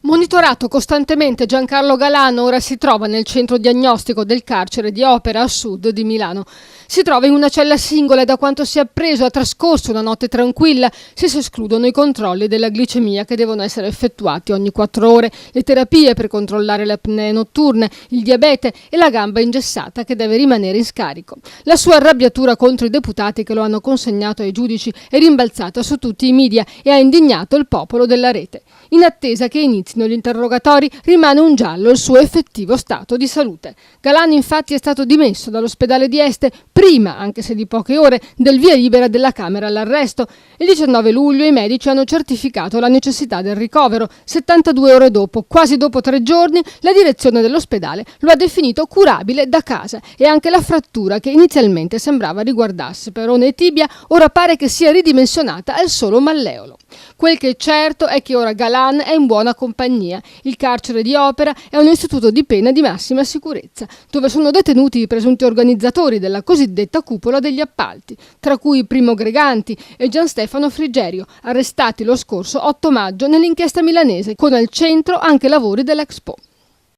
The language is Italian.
Monitorato costantemente, Giancarlo Galan ora si trova nel centro diagnostico del carcere di Opera a sud di Milano. Si trova in una cella singola e da quanto si è appreso ha trascorso una notte tranquilla, se si escludono i controlli della glicemia che devono essere effettuati ogni 4 ore, le terapie per controllare le apnee notturne, il diabete e la gamba ingessata che deve rimanere in scarico. La sua arrabbiatura contro i deputati che lo hanno consegnato ai giudici è rimbalzata su tutti i media e ha indignato il popolo della rete. In attesa che inizino gli interrogatori rimane un giallo il suo effettivo stato di salute. Galan infatti è stato dimesso dall'ospedale di Este prima, anche se di poche ore, del via libera della Camera all'arresto. Il 19 luglio i medici hanno certificato la necessità del ricovero. 72 ore dopo, quasi dopo 3 giorni, la direzione dell'ospedale lo ha definito curabile da casa e anche la frattura che inizialmente sembrava riguardasse perone e tibia ora pare che sia ridimensionata al solo malleolo. Quel che è certo è che ora Galan è in buona compagnia. Il carcere di Opera è un istituto di pena di massima sicurezza, dove sono detenuti i presunti organizzatori della cosiddetta cupola degli appalti, tra cui Primo Greganti e Gian Stefano Frigerio, arrestati lo scorso 8 maggio nell'inchiesta milanese, con al centro anche lavori dell'Expo.